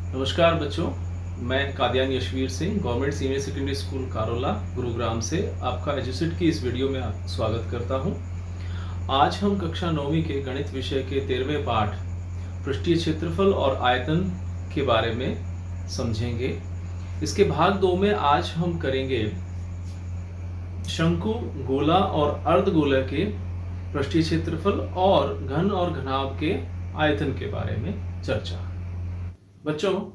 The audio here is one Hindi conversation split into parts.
नमस्कार बच्चों, मैं Kadian Yashveer Singh government senior secondary school Karola Gurugram से आपका एजुसिट की इस वीडियो में स्वागत करता हूं। आज हम कक्षा 9वीं के गणित विषय के 13वें पाठ पृष्ठीय क्षेत्रफल और आयतन के बारे में समझेंगे। इसके भाग 2 में आज हम करेंगे शंकु, गोला और अर्धगोला के पृष्ठीय क्षेत्रफल और घन और घनाभ के आयतन के बारे में चर्चा। बच्चों,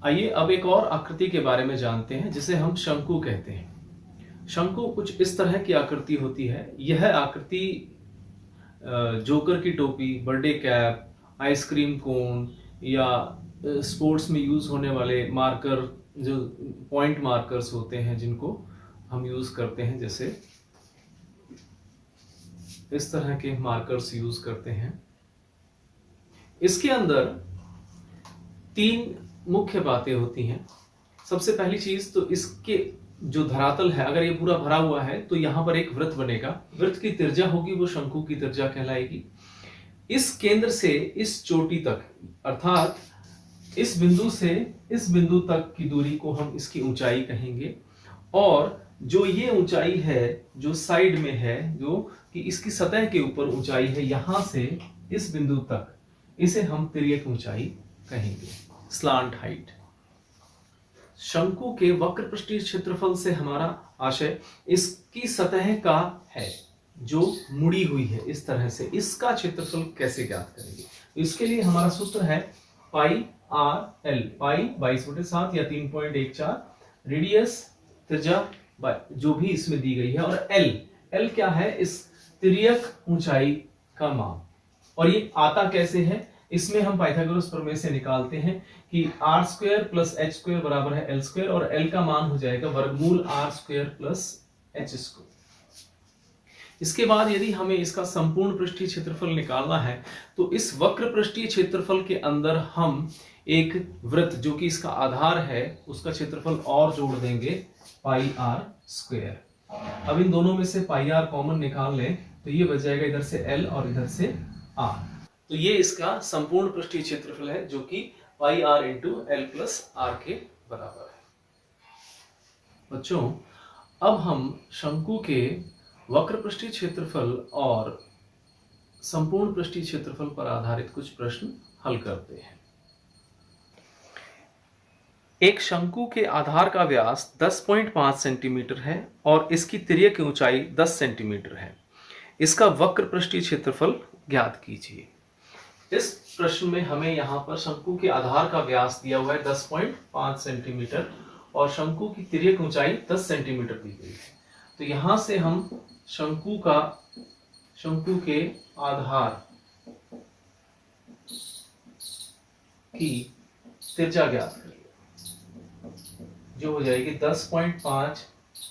आइए अब एक और आकृति के बारे में जानते हैं जिसे हम शंकु कहते हैं। शंकु कुछ इस तरह की आकृति होती है। यह आकृति जोकर की टोपी, बर्थडे कैप, आइसक्रीम कोन या स्पोर्ट्स में यूज होने वाले मार्कर, जो पॉइंट मार्कर्स होते हैं जिनको हम यूज करते हैं, जैसे इस तरह के मार्कर्स यूज करते हैं। इसके अंदर 3 मुख्य बातें होती हैं। सबसे पहली चीज तो इसके जो धरातल है, अगर ये पूरा भरा हुआ है तो यहां पर एक वृत्त बनेगा। वृत्त की त्रिज्या होगी वो शंकु की त्रिज्या कहलाएगी। इस केंद्र से इस चोटी तक, अर्थात इस बिंदु से इस बिंदु तक की दूरी को हम इसकी ऊंचाई कहेंगे। और जो ये ऊंचाई है जो साइड में है, जो कि इसकी सतह के ऊपर ऊंचाई है, यहां से इस बिंदु तक, इसे हम तिर्यक ऊंचाई कहेंगे, स्लांट हाइट। शंकु के वक्र पृष्ठीय क्षेत्रफल से हमारा आशय इसकी सतह का है जो मुड़ी हुई है इस तरह से। इसका क्षेत्रफल कैसे ज्ञात करेंगे? तो इसके लिए हमारा सूत्र है पाई आर एल। पाई 22/7 या 3.14, रेडियस त्रिज्या जो भी इसमें दी गई है, और एल क्या है? इस तिर्यक ऊंचाई का माप। और ये आता कैसे है? इसमें हम पाइथागोरस प्रमेय से निकालते हैं कि R square plus H square बराबर है एल स्क्वायर, और एल का मान हो जाएगा वर्गमूल R square plus H square. इसके बाद यदि हमें इसका संपूर्ण पृष्ठीय क्षेत्रफल निकालना है तो इस वक्र पृष्ठीय क्षेत्रफल के अंदर हम एक वृत्त, जो कि इसका आधार है, उसका क्षेत्रफल और जोड़ देंगे, पाई आर स्क्वायर। अब इन दोनों में से पाई आर कॉमन निकाल लें तो ये बच जाएगा इधर से एल और इधर से आर। तो ये इसका संपूर्ण पृष्ठीय क्षेत्रफल है, जो कि pi r into l plus r के बराबर है। बच्चों, अब हम शंकु के वक्र पृष्ठीय क्षेत्रफल और संपूर्ण पृष्ठीय क्षेत्रफल पर आधारित कुछ प्रश्न हल करते हैं। एक शंकु के आधार का व्यास 10.5 सेंटीमीटर है और इसकी तिर्यक ऊंचाई 10 सेंटीमीटर है। इसका वक्र पृष्ठीय क्षेत्रफल ज्ञात कीजिए। इस प्रश्न में हमें यहाँ पर शंकु के आधार का व्यास दिया हुआ है 10.5 सेंटीमीटर और शंकु की तिर्यक ऊंचाई 10 सेंटीमीटर दी गई है। तो यहां से हम शंकु के आधार की त्रिज्या ज्ञात करिए, जो हो जाएगी 10.5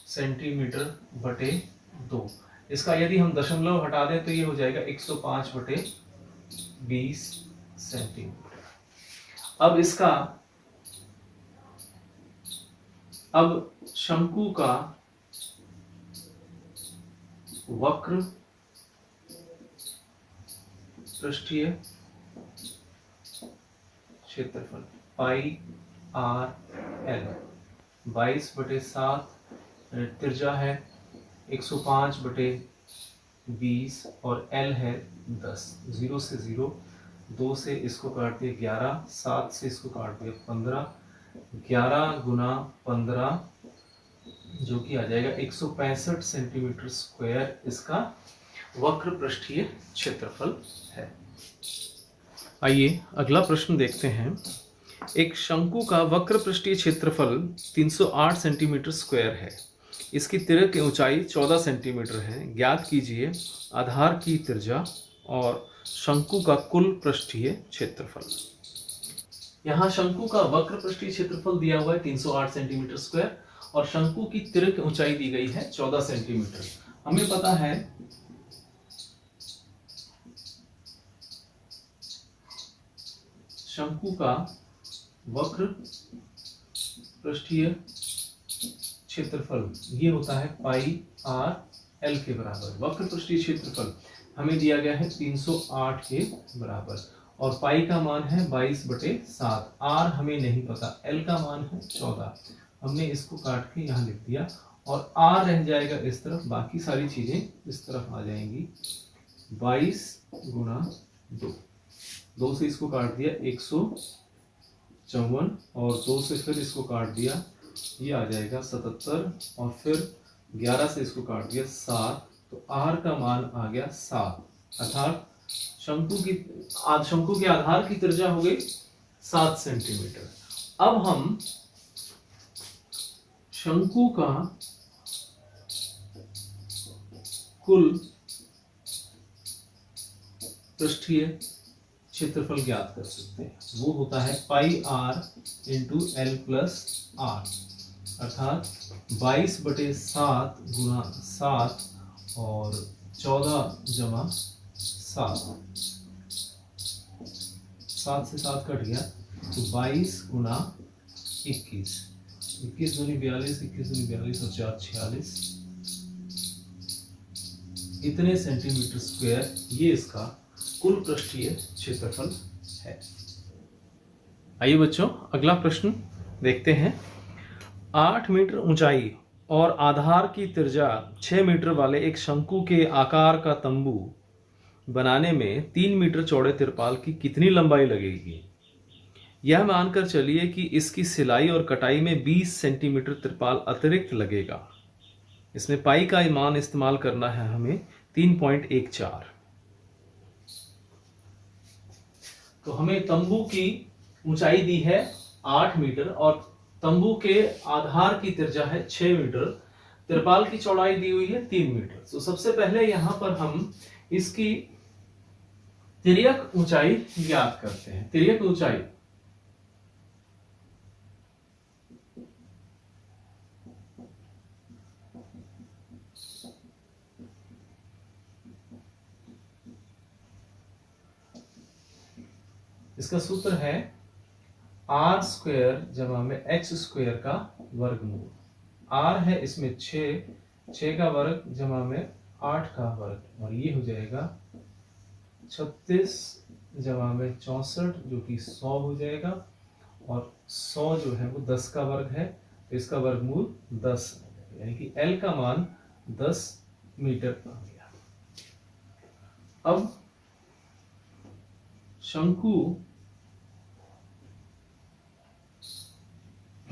सेंटीमीटर बटे 2। इसका यदि हम दशमलव हटा दें तो ये हो जाएगा 105/20 सेंटीमीटर। अब शंकु का वक्र पृष्ठीय क्षेत्रफल पाई आर एल 22/7, त्रिज्या है 105/20 और एल है 10। 0 से 0, 2 से इसको काट दिया 11, 7 से इसको काट दिया 15, 11 गुना 15 जो कि आ जाएगा 165 सेंटीमीटर स्क्वायर इसका वक्र पृष्ठीय क्षेत्रफल है। आइए अगला प्रश्न देखते हैं। एक शंकु का वक्र पृष्ठीय क्षेत्रफल 308 सेंटीमीटर स्क्वायर है। इसकी तिर्यक ऊंचाई 14 सेंटीमीटर है। ज्ञात कीजिए आधार की त्रिज्या और शंकु का कुल पृष्ठीय क्षेत्रफल। यहाँ शंकु का वक्र पृष्ठीय क्षेत्रफल दिया हुआ है 308 सेंटीमीटर स्क्वायर और शंकु की तिर्यक ऊंचाई दी गई है 14 सेंटीमीटर। हमें पता है शंकु का वक्र पृष्ठीय क्षेत्रफल ये होता है पाई आर एल के बराबर। वक्र पृष्ठीय क्षेत्रफल हमें दिया गया है 308 के बराबर और पाई का मान है 22/7। आर हमें नहीं पता, एल का मान है 14। हमने इसको काट के यहाँ लिख दिया और आर रह जाएगा इस तरफ, बाकी सारी चीजें इस तरफ आ जाएंगी। 22 गुणा 2, 2 से इसको काट दिया 154, और 2 से फिर इसको काट दिया, ये आ जाएगा 77, और फिर 11 से इसको काट दिया 7, तो आर का मान आ गया 7। अर्थात शंकु के आधार की त्रिज्या हो गई 7 सेंटीमीटर। अब हम शंकु का कुल पृष्ठीय क्षेत्रफल ज्ञात कर सकते हैं। वो होता है pi r into l plus r, अर्थात 22/7 गुणा 7 और 14 जमा 7, 7 से 7 कट गया तो 22 गुणा 21, 21 दूनी 42, 21 दूनी 42 और 4 46, इतने सेंटीमीटर स्क्वायर ये इसका कुल पृष्ठीय क्षेत्रफल है। आइए बच्चों, अगला प्रश्न देखते हैं। 8 मीटर ऊंचाई और आधार की त्रिज्या 6 मीटर वाले एक शंकु के आकार का तंबू बनाने में 3 मीटर चौड़े तिरपाल की कितनी लंबाई लगेगी? यह मानकर चलिए कि इसकी सिलाई और कटाई में 20 सेंटीमीटर तिरपाल अतिरिक्त लगेगा। इसमें पाई का मान इस्तेमाल करना है हमें 3.14। तो हमें तंबू की ऊंचाई दी है 8 मीटर और तंबू के आधार की त्रिज्या है 6 मीटर, तिरपाल की चौड़ाई दी हुई है 3 मीटर। तो सबसे पहले यहां पर हम इसकी तिर्यक ऊंचाई ज्ञात करते हैं। तिर्यक ऊंचाई इसका सूत्र है आर स्क्वायर जमा में एच स्क्वायर का वर्गमूल। आर है इसमें 6 का वर्ग जमा में 8 का वर्ग, और ये हो जाएगा 36 जमा में 64 जो कि 100 हो जाएगा, और 100 जो है वो 10 का वर्ग है, तो इसका वर्गमूल 10, यानी कि एल का मान 10 मीटर आ गया। अब शंकु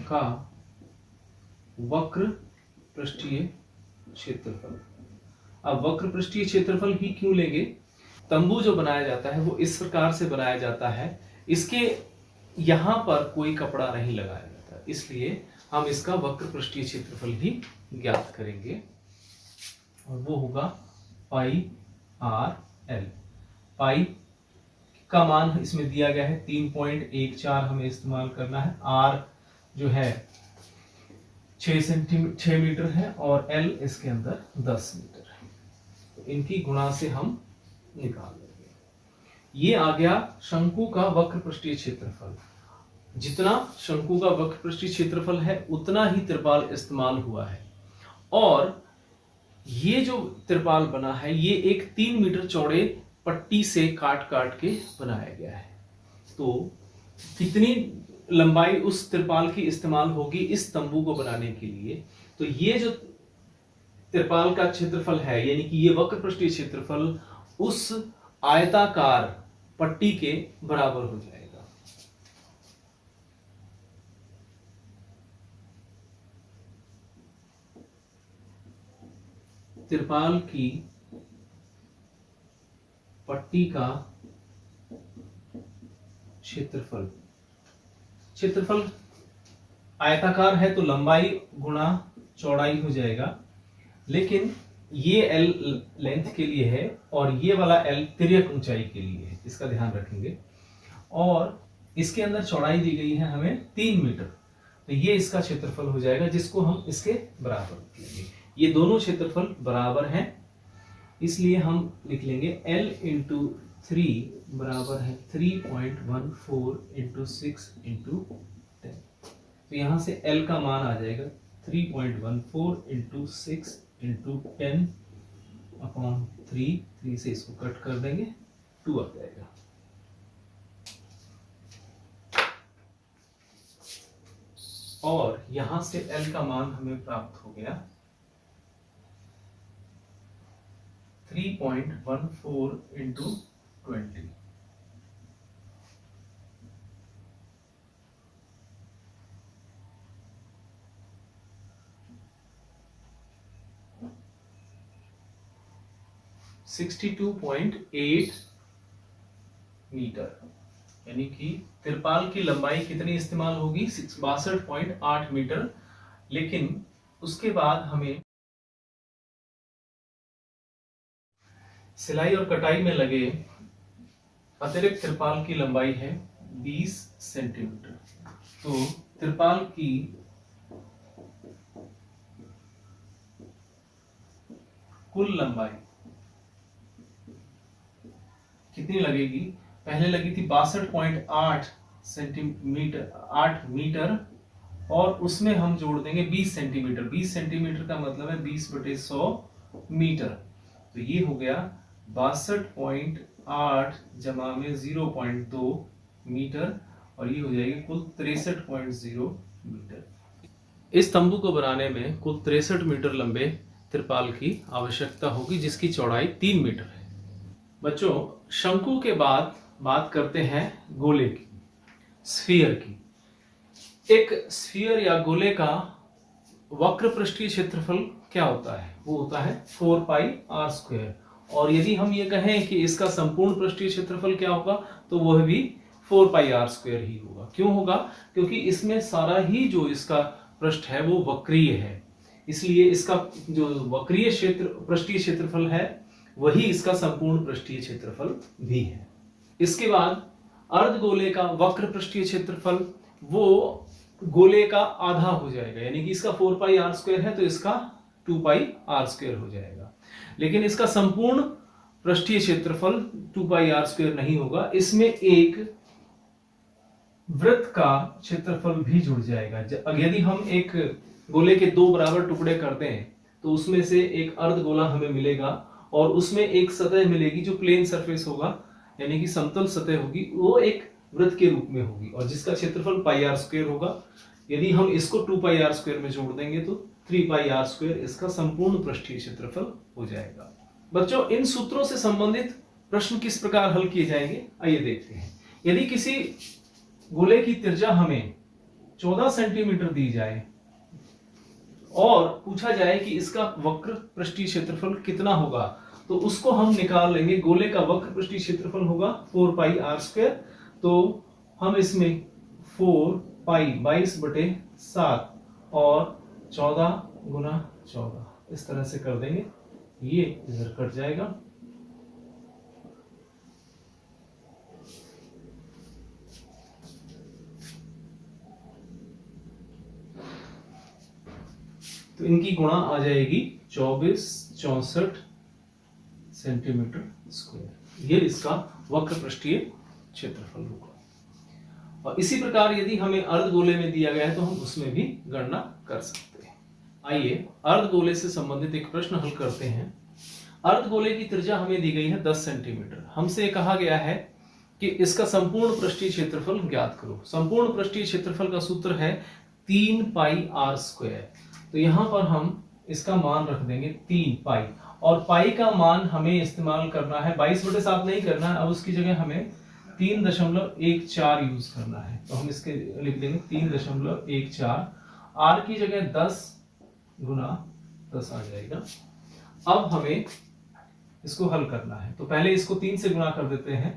का वक्र पृष्ठीय क्षेत्रफल। अब वक्र पृष्ठीय क्षेत्रफल ही क्यों लेंगे? तंबू जो बनाया जाता है वो इस प्रकार से बनाया जाता है, इसके यहां पर कोई कपड़ा नहीं लगाया जाता, इसलिए हम इसका वक्र पृष्ठीय क्षेत्रफल ही ज्ञात करेंगे, और वो होगा पाई आर एल। पाई का मान इसमें दिया गया है 3.14, हमें इस्तेमाल करना है। आर जो है 6 मीटर है और एल इसके अंदर 10 मीटर है, तो इनकी गुणा से हम निकाल लेंगे। ये आ गया शंकु का वक्र पृष्ठीय क्षेत्रफल। जितना शंकु का वक्र पृष्ठीय क्षेत्रफल है उतना ही त्रिपाल इस्तेमाल हुआ है, और ये जो त्रिपाल बना है ये एक 3 मीटर चौड़े पट्टी से काट काट के बनाया गया है। तो कितनी लंबाई उस त्रिपाल की इस्तेमाल होगी इस तंबू को बनाने के लिए? तो ये जो त्रिपाल का क्षेत्रफल है, यानी कि ये वक्र पृष्ठीय क्षेत्रफल उस आयताकार पट्टी के बराबर हो जाएगा। त्रिपाल की पट्टी का क्षेत्रफल, क्षेत्रफल आयताकार है तो लंबाई गुणा चौड़ाई हो जाएगा, लेकिन ये एल लेंथ के लिए है और ये वाला एल तिर्यक ऊंचाई के लिए है, इसका ध्यान रखेंगे। और इसके अंदर चौड़ाई दी गई है हमें 3 मीटर, तो ये इसका क्षेत्रफल हो जाएगा जिसको हम इसके बराबर लेंगे। ये दोनों क्षेत्रफल बराबर हैं, इसलिए हम लिख लेंगे L इंटू 3 बराबर है 3.14 इंटू 6 इंटू 10। तो यहां से L का मान आ जाएगा 3.14 इंटू 6 इंटू 10 अपॉन 3 से इसको कट कर देंगे, 2 आ जाएगा। और यहां से L का मान हमें प्राप्त हो गया 3.14 इंटू 20। (62.8 मीटर, यानी कि तिरपाल की लंबाई कितनी इस्तेमाल होगी? 62.8 मीटर। लेकिन उसके बाद हमें सिलाई और कटाई में लगे अतिरिक्त तिरपाल की लंबाई है 20 सेंटीमीटर। तो तिरपाल की कुल लंबाई कितनी लगेगी? पहले लगी थी 62.8 सेंटीमीटर, 8 मीटर, और उसमें हम जोड़ देंगे 20 सेंटीमीटर। 20 सेंटीमीटर का मतलब है 20/100 मीटर। तो ये हो गया 62.8 जमा में 0.2 मीटर, और ये हो जाएगी कुल 63.0 मीटर। इस तंबू को बनाने में कुल 63 मीटर लंबे तिरपाल की आवश्यकता होगी, जिसकी चौड़ाई 3 मीटर है। बच्चों, शंकु के बाद बात करते हैं गोले की, स्फीयर की। एक स्फीयर या गोले का वक्र पृष्ठीय क्षेत्रफल क्या होता है? वो होता है 4πr²। और यदि हम ये कहें कि इसका संपूर्ण पृष्ठीय क्षेत्रफल क्या होगा, तो वह भी 4πr² ही होगा। क्यों होगा? क्योंकि इसमें सारा ही जो इसका पृष्ठ है वो वक्रीय है, इसलिए इसका जो वक्रीय क्षेत्र पृष्ठीय क्षेत्रफल है वही इसका संपूर्ण पृष्ठीय क्षेत्रफल भी है। इसके बाद अर्धगोले का वक्र पृष्ठीय क्षेत्रफल वो गोले का आधा हो जाएगा, यानी कि इसका 4πr² है तो इसका 2πr² हो जाएगा। लेकिन इसका संपूर्ण पृष्ठीय क्षेत्रफल 2πr² नहीं होगा, इसमें एक वृत्त का क्षेत्रफल भी जुड़ जाएगा। यदि हम एक गोले के दो बराबर टुकड़े करते हैं तो उसमें से एक अर्धगोला हमें मिलेगा, और उसमें एक सतह मिलेगी जो प्लेन सरफेस होगा, यानी कि समतल सतह होगी, वो एक वृत्त के रूप में होगी, और जिसका क्षेत्रफल πr² होगा। यदि हम इसको 2πr² में जोड़ देंगे तो 3πr² इसका संपूर्ण पृष्ठीय क्षेत्रफल हो जाएगा। बच्चों, इन सूत्रों से संबंधित प्रश्न किस प्रकार हल किए जाएंगे, आइए देखते हैं। यदि किसी गोले की त्रिज्या हमें 14 सेंटीमीटर दी जाए और पूछा जाए कि इसका वक्र पृष्ठीय क्षेत्रफल कितना होगा, तो उसको हम निकाल लेंगे। गोले का वक्र पृष्ठीय क्षेत्रफल होगा 4πr²। तो हम इसमें 4π 22/7 और 14 गुना 14 इस तरह से कर देंगे, ये इधर कट जाएगा। तो इनकी गुणा आ जाएगी 2464 सेंटीमीटर स्क्वायर। ये इसका वक्र पृष्ठीय क्षेत्रफल होगा। और इसी प्रकार यदि हमें अर्धगोले में दिया गया है तो हम उसमें भी गणना कर सकते हैं। आइए अर्धगोले से संबंधित एक प्रश्न हल करते हैं। अर्धगोले की त्रिज्या हमें दी गई है 10 सेंटीमीटर। हमसे कहा गया है कि इसका संपूर्ण पृष्ठीय क्षेत्रफल ज्ञात करो। संपूर्ण पृष्ठीय क्षेत्रफल का सूत्र है 3πr²। तो यहां पर हम इसका मान रख देंगे 3π, और पाई का मान हमें इस्तेमाल करना है 22/7 नहीं करना है, अब उसकी जगह हमें 3.14 यूज करना है। तो हम इसके लिख देंगे 3.14, आर की जगह 10 गुना 10 आ जाएगा। अब हमें इसको हल करना है, तो पहले इसको 3 से गुणा कर देते हैं,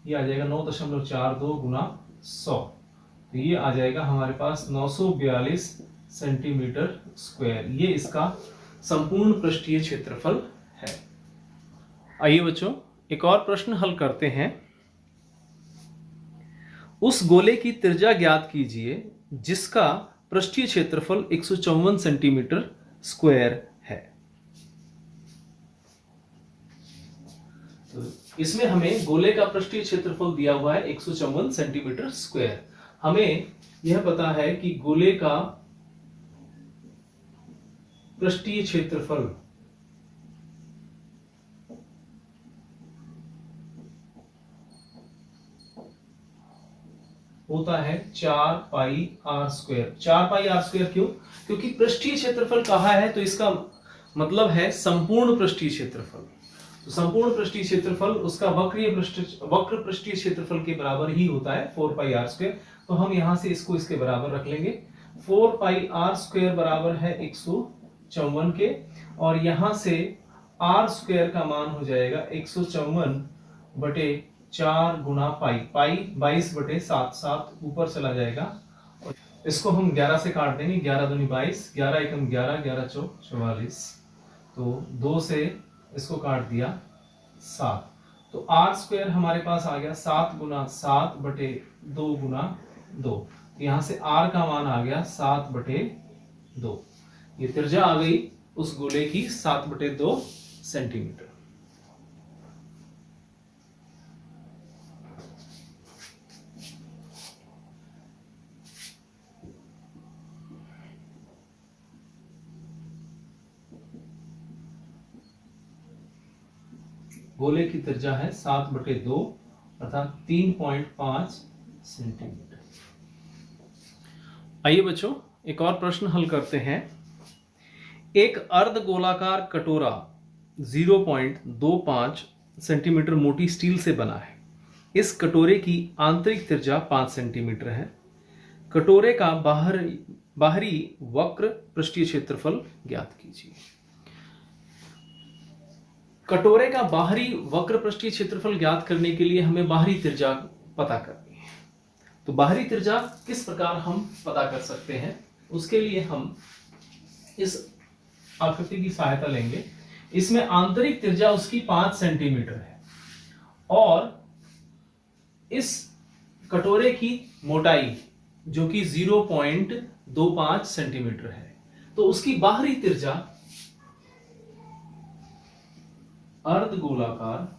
ये आ जाएगा 9.42 गुना 100। तो ये आ जाएगा हमारे पास 942 सेंटीमीटर स्क्वायर। ये इसका संपूर्ण पृष्ठीय क्षेत्रफल है। आइए बच्चों, एक और प्रश्न हल करते हैं। उस गोले की त्रिज्या ज्ञात कीजिए जिसका पृष्ठीय क्षेत्रफल 154 सेंटीमीटर स्क्वायर है। तो इसमें हमें गोले का पृष्ठीय क्षेत्रफल दिया हुआ है 154 सेंटीमीटर स्क्वायर। हमें यह पता है कि गोले का पृष्ठीय क्षेत्रफल होता है 4πr²। 4πr² क्यों? क्योंकि पृष्ठीय क्षेत्रफल कहा है तो इसका मतलब है संपूर्ण पृष्ठीय क्षेत्रफल। तो संपूर्ण पृष्ठीय क्षेत्रफल उसका वक्र पृष्ठीय क्षेत्रफल के बराबर ही होता है 4πr²। तो हम यहां से इसको इसके बराबर रख लेंगे। 4πr² बराबर है 154 के, और यहां से r² का मान हो जाएगा 154/4 गुना पाई। पाई 22/7, 7 ऊपर चला जाएगा और इसको हम 11 से काट देंगे। 11 दूनी 22, 11 एकम 11, 11 चौक 44। तो 2 से इसको काट दिया 7। तो r² हमारे पास आ गया 7 गुना 7/2 गुना 2। यहां से r का मान आ गया 7/2। ये त्रिज्या आ गई उस गोले की 7/2 सेंटीमीटर। गोले की त्रिज्या है 7/2 अर्थात 3.5 सेंटीमीटर। आइए बच्चों एक और प्रश्न हल करते हैं। एक अर्ध गोलाकार कटोरा 0.25 सेंटीमीटर मोटी स्टील से बना है। इस कटोरे की आंतरिक त्रिज्या 5 सेंटीमीटर है। कटोरे का बाहरी वक्र पृष्ठीय क्षेत्रफल ज्ञात कीजिए। कटोरे का बाहरी वक्र पृष्ठीय क्षेत्रफल ज्ञात करने के लिए हमें बाहरी त्रिज्या पता करनी है। तो बाहरी त्रिज्या किस प्रकार हम पता कर सकते हैं, उसके लिए हम इस आकृति की सहायता लेंगे। इसमें आंतरिक त्रिज्या उसकी 5 सेंटीमीटर है और इस कटोरे की मोटाई जो कि 0.25 सेंटीमीटर है, तो उसकी बाहरी त्रिज्या अर्धगोलाकार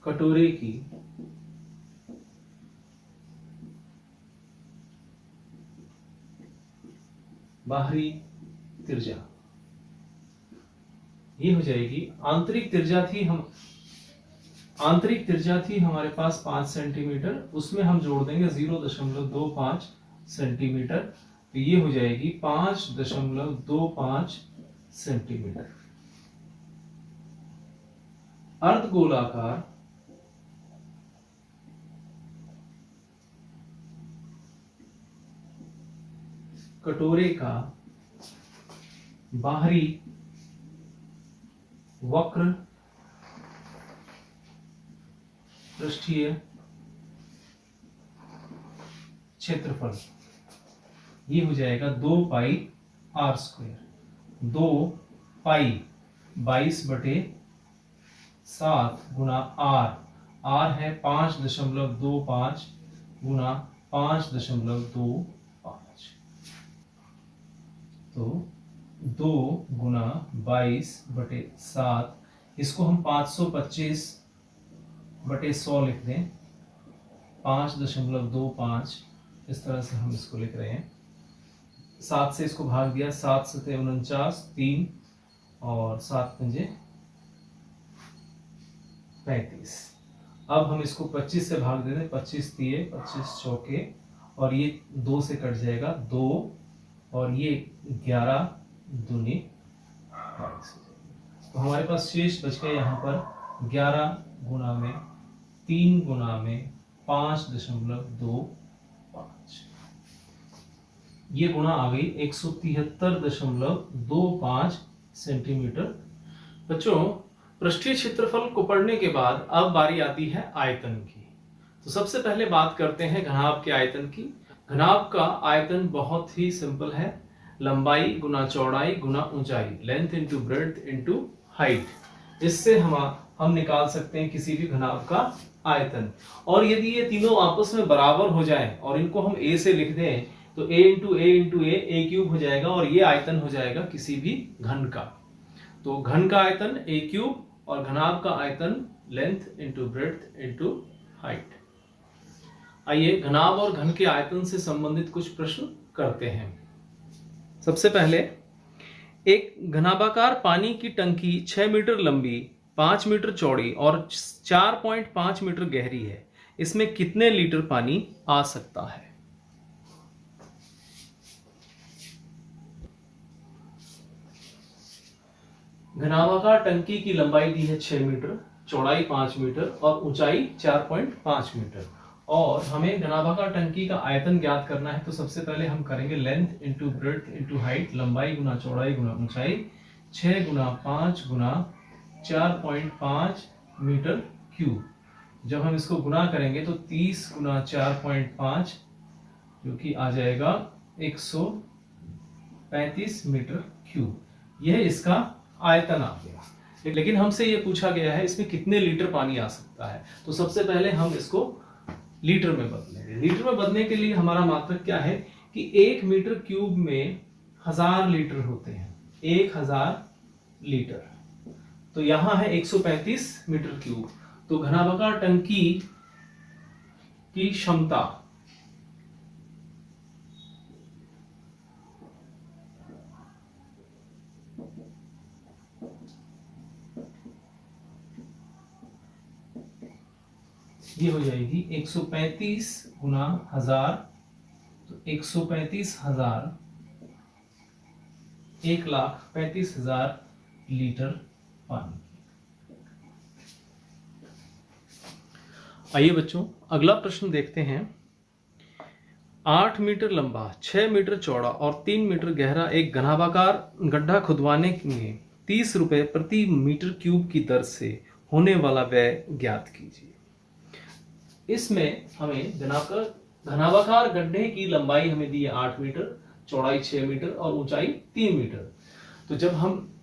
कटोरे की बाहरी त्रिज्या ये हो जाएगी। आंतरिक त्रिज्या थी हमारे पास 5 सेंटीमीटर, उसमें हम जोड़ देंगे 0.25 सेंटीमीटर, तो ये हो जाएगी 5.25 सेंटीमीटर। अर्धगोलाकार कटोरे का बाहरी वक्र पृष्ठीय क्षेत्रफल ये हो जाएगा 2πr²। 2π 22/7 गुना r। r है 5.25 गुना 5.25। तो 2 गुना 22/7, इसको हम 525/100 लिख दें। 5.25 इस तरह से हम इसको लिख रहे हैं। 7 से इसको भाग दिया, 7 से 49, 3 और 7 पंजे 35। अब हम इसको 25 से भाग देते हैं। 25 तिये 25 चौके, और ये 2 से कट जाएगा 2, और ये 11 दूनी 22। तो हमारे पास शेष बच गया यहाँ पर 11 गुना में 3 गुना में 5.25। ये गुणा आ गई 173.25 सेंटीमीटर। बच्चों पृष्ठीय क्षेत्रफल को पढ़ने के बाद अब बारी आती है आयतन की। तो सबसे पहले बात करते हैं घनाभ के आयतन की। घनाभ का आयतन बहुत ही सिंपल है, लंबाई गुना चौड़ाई गुना ऊंचाई, length into breadth into height. इससे हम निकाल सकते हैं किसी भी घनाभ का आयतन। और यदि ये तीनों आपस में बराबर हो जाएं और इनको हम a से लिख दें तो a into a into a cube हो जाएगा, और ये आयतन हो जाएगा किसी भी घन का। तो घन का आयतन a क्यूब और घनाभ का आयतन length into breadth into height. आइए घनाभ और घन के आयतन से संबंधित कुछ प्रश्न करते हैं। सबसे पहले, एक घनाभाकार पानी की टंकी 6 मीटर लंबी 5 मीटर चौड़ी और 4.5 मीटर गहरी है, इसमें कितने लीटर पानी आ सकता है? घनाभाकार टंकी की लंबाई दी है 6 मीटर, चौड़ाई 5 मीटर और ऊंचाई 4.5 मीटर, और हमें घनाभाकार टंकी का आयतन ज्ञात करना है। तो सबसे पहले हम करेंगे length into breadth into height, लंबाई गुना चौड़ाई गुना ऊंचाई, 6 गुना 5 गुना 4.5 मीटर क्यूब। जब हम इसको गुना करेंगे तो 30 गुना 4.5 जो कि आ जाएगा 135 मीटर क्यूब। यह इसका आयतन आ गया। लेकिन हमसे ये पूछा गया है इसमें कितने लीटर पानी आ सकता है। तो सबसे पहले हम इसको लीटर में बदलेंगे। लीटर में बदलने के लिए हमारा मात्रक क्या है कि 1 मीटर क्यूब में 1000 लीटर होते हैं, 1000 लीटर। तो यहां है 135 मीटर क्यूब। तो घनाभाकार टंकी की क्षमता ये हो जाएगी 135 गुना 1000, तो 135,000, 1,35,000 लीटर पानी। आइए बच्चों अगला प्रश्न देखते हैं। 8 मीटर लंबा, 6 मीटर चौड़ा और 3 मीटर गहरा एक घनाभाकार गड्ढा खुदवाने में 30 रुपए प्रति मीटर क्यूब की दर से होने वाला व्यय ज्ञात कीजिए। इसमें हमें घनाभाकार गड्ढे की लंबाई हमें दी है 8 मीटर, चौड़ाई 6 मीटर और ऊंचाई 3 मीटर। तो जब हम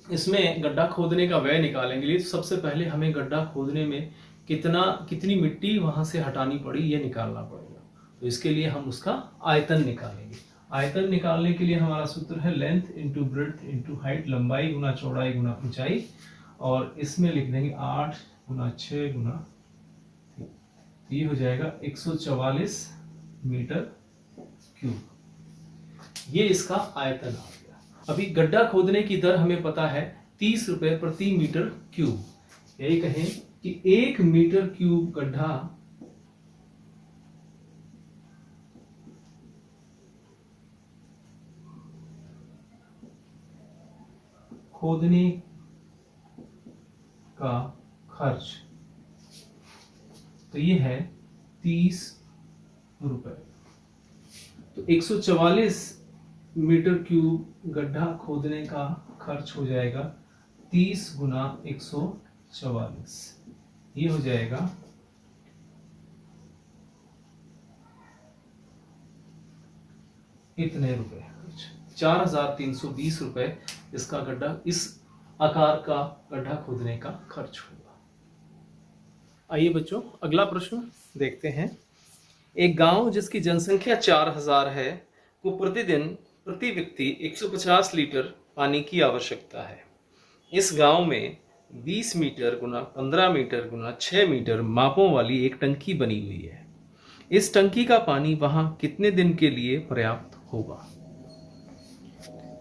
इसमें गड्ढा खोदने का व्यय निकालेंगे तो सबसे पहले हमें गड्ढा खोदने में कितनी मिट्टी वहां से हटानी पड़ी ये निकालना पड़ेगा। तो इसके लिए हम उसका आयतन निकालेंगे। आयतन निकालने के लिए हमारा सूत्र है length into breadth into height, लंबाई गुना चौड़ाई गुना ऊंचाई, और इसमें लिख देंगे 8 गुना 6 गुना, ये हो जाएगा 144 मीटर क्यूब। ये इसका आयतन आ गया। अभी गड्ढा खोदने की दर हमें पता है 30 रुपए प्रति मीटर क्यूब। यही कहें कि 1 मीटर क्यूब गड्ढा खोदने का खर्च, तो ये है 30 रुपए। तो 144 मीटर क्यूब गड्ढा खोदने का खर्च हो जाएगा 30 गुना 144, ये हो जाएगा इतने रुपए, 4,320 रुपए इसका गड्ढा, इस आकार का गड्ढा खोदने का खर्च होगा। आइए बच्चों अगला प्रश्न देखते हैं। एक गांव जिसकी जनसंख्या 4000 है को प्रतिदिन प्रति व्यक्ति 150 लीटर पानी की आवश्यकता है। इस गांव में 20 मीटर गुना 15 मीटर गुना 6 मीटर मापों वाली एक टंकी बनी हुई है। इस टंकी का पानी वहां कितने दिन के लिए पर्याप्त होगा?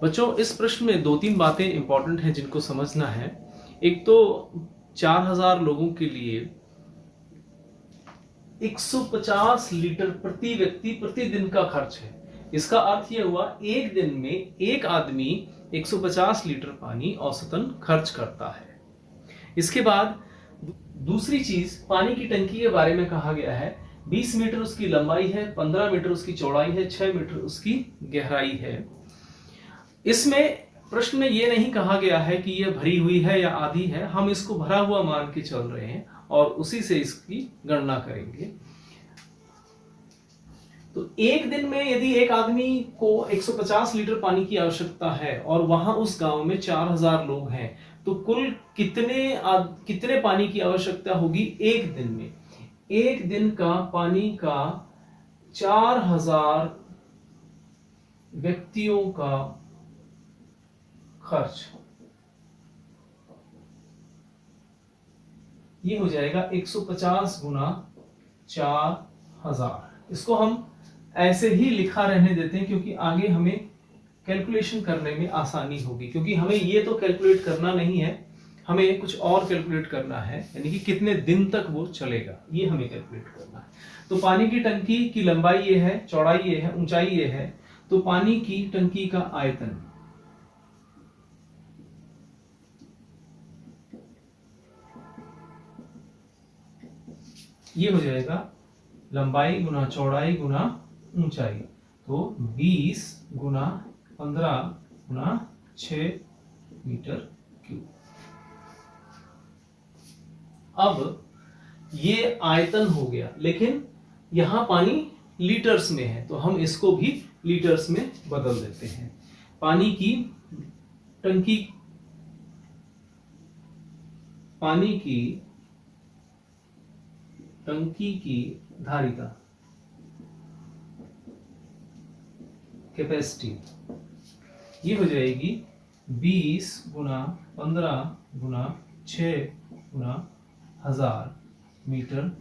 बच्चों इस प्रश्न में 2-3 बातें इंपॉर्टेंट हैं जिनको समझना है। एक तो 4000 लोगों के लिए 150 लीटर प्रति व्यक्ति प्रतिदिन का खर्च है। इसका अर्थ यह हुआ एक दिन में एक आदमी 150 लीटर पानी औसतन खर्च करता है। इसके बाद दूसरी चीज पानी की टंकी के बारे में कहा गया है। 20 मीटर उसकी लंबाई है, 15 मीटर उसकी चौड़ाई है, 6 मीटर उसकी गहराई है। इसमें प्रश्न में यह नहीं कहा गया है कि यह भरी हुई है या आधी है, हम इसको भरा हुआ मान के चल रहे हैं और उसी से इसकी गणना करेंगे। तो एक दिन में यदि एक आदमी को 150 लीटर पानी की आवश्यकता है और वहां उस गांव में 4000 लोग हैं, तो कुल कितने पानी की आवश्यकता होगी एक दिन में? एक दिन का पानी का 4000 व्यक्तियों का खर्च, ये हो जाएगा 150 गुना 4000। इसको हम ऐसे ही लिखा रहने देते हैं क्योंकि आगे हमें कैलकुलेशन करने में आसानी होगी, क्योंकि हमें ये तो कैलकुलेट करना नहीं है, हमें कुछ और कैलकुलेट करना है, यानी कि कितने दिन तक वो चलेगा, ये हमें कैलकुलेट करना है। तो पानी की टंकी की लंबाई ये है, चौड़ाई ये है, ऊंचाई ये है। तो पानी की टंकी का आयतन ये हो जाएगा लंबाई गुना चौड़ाई गुना ऊंचाई। तो 20 गुना 15 गुना 6 मीटर क्यूब। अब ये आयतन हो गया, लेकिन यहां पानी लीटर्स में है, तो हम इसको भी लीटर्स में बदल देते हैं। पानी की टंकी की धारिता कैपेसिटी ये हो जाएगी 20 गुना 15 गुना 6 गुना 1000 मीटर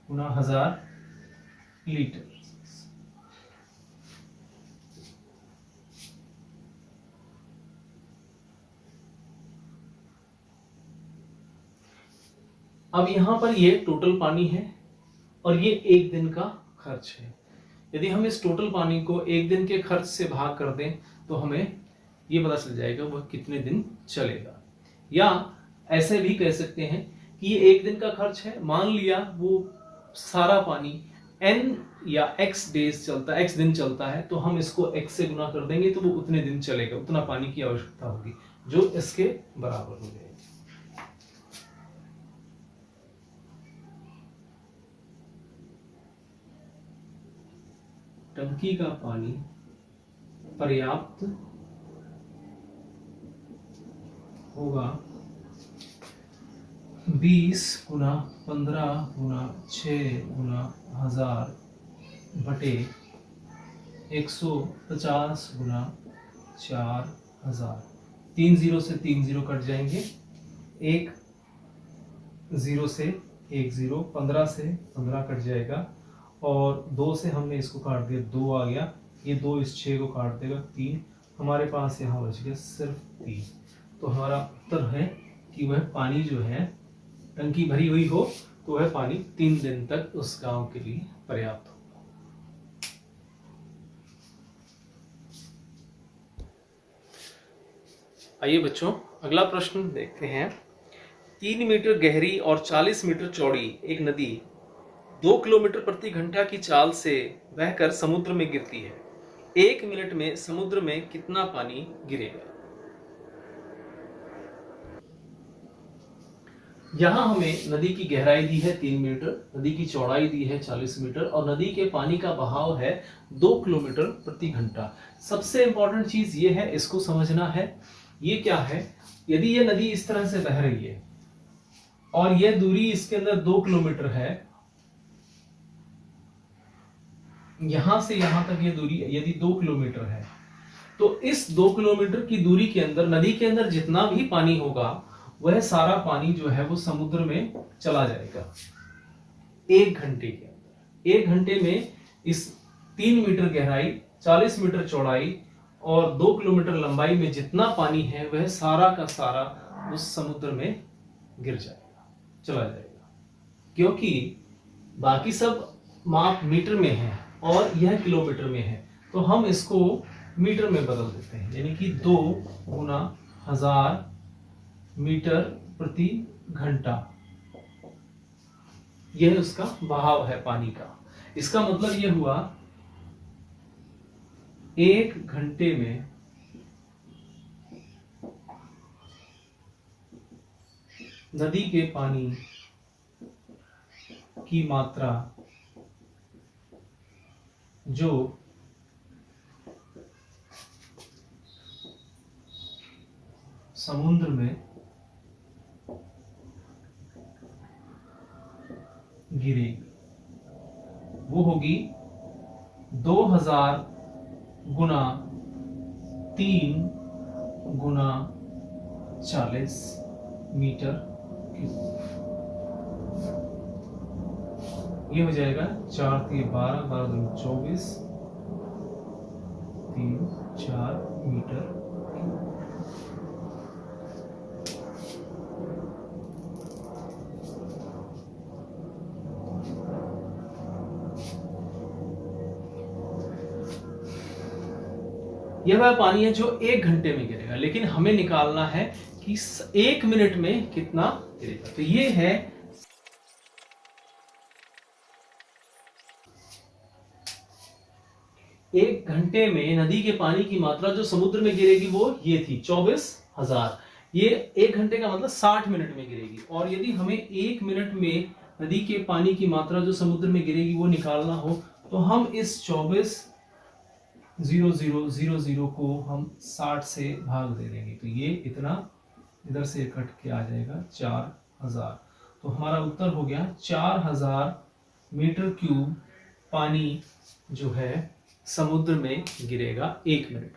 गुना 1000 लीटर। अब यहां पर ये टोटल पानी है और ये एक दिन का खर्च है। यदि हम इस टोटल पानी को एक दिन के खर्च से भाग कर दें तो हमें ये पता चल जाएगा वह कितने दिन चलेगा। या ऐसे भी कह सकते हैं कि ये एक दिन का खर्च है, मान लिया वो सारा पानी n या x डेज चलता है, x दिन चलता है, तो हम इसको x से गुना कर देंगे तो वो उतने दिन चलेगा, उतना पानी की आवश्यकता होगी जो इसके बराबर हो जाएगी। टंकी का पानी पर्याप्त होगा 20 गुना 15 गुना 6 गुना 1000 बटे 150 गुना 4000। 3 जीरो से 3 जीरो कट जाएंगे, 1 जीरो से 1 जीरो, 15 से 15 कट जाएगा और 2 से हमने इसको काट दिया, 2 आ गया, ये 2 इस 6 को काट देगा, 3 हमारे पास यहाँ बच गया सिर्फ 3। तो हमारा उत्तर है कि वह पानी जो है टंकी भरी हुई हो तो वह पानी 3 दिन तक उस गांव के लिए पर्याप्त होगा। आइए बच्चों अगला प्रश्न देखते हैं। 3 मीटर गहरी और 40 मीटर चौड़ी एक नदी 2 किलोमीटर प्रति घंटा की चाल से बहकर समुद्र में गिरती है। 1 मिनट में समुद्र में कितना पानी गिरेगा? यहां हमें नदी की गहराई दी है 3 मीटर, नदी की चौड़ाई दी है 40 मीटर और नदी के पानी का बहाव है 2 किलोमीटर प्रति घंटा। सबसे इंपॉर्टेंट चीज ये है, इसको समझना है। ये क्या है, यदि ये नदी इस तरह से बह रही है और यह दूरी इसके अंदर 2 किलोमीटर है, यहां से यहां तक ये दूरी यदि 2 किलोमीटर है, तो इस 2 किलोमीटर की दूरी के अंदर नदी के अंदर जितना भी पानी होगा वह सारा पानी जो है वो समुद्र में चला जाएगा 1 घंटे के अंदर। 1 घंटे में इस 3 मीटर गहराई, 40 मीटर चौड़ाई और 2 किलोमीटर लंबाई में जितना पानी है वह सारा का सारा उस समुद्र में गिर जाएगा, चला जाएगा। क्योंकि बाकी सब माप मीटर में है और यह किलोमीटर में है, तो हम इसको मीटर में बदल देते हैं, यानी कि 2 गुना 1000 मीटर प्रति घंटा, यह उसका बहाव है पानी का। इसका मतलब यह हुआ 1 घंटे में नदी के पानी की मात्रा जो समुद्र में गिरेगी वो होगी 2000 गुना 3 गुना 40 मीटर क्यूब। ये हो जाएगा 4 3 12 12 2 24 3 4 मीटर क्यूब। यह वह पानी है जो 1 घंटे में गिरेगा, लेकिन हमें निकालना है कि 1 मिनट में कितना गिरेगा। तो ये है 1 घंटे में नदी के पानी की मात्रा जो समुद्र में गिरेगी वो ये थी 24,000। ये 1 घंटे का मतलब 60 मिनट में गिरेगी। और यदि हमें 1 मिनट में नदी के पानी की मात्रा जो समुद्र में गिरेगी वो निकालना हो, तो हम इस 24,000 को हम 60 से भाग दे देंगे, तो ये इतना इधर से कट के आ जाएगा 4,000। तो हमारा उत्तर हो गया 4,000 मीटर क्यूब पानी जो है समुद्र में गिरेगा 1 मिनट में।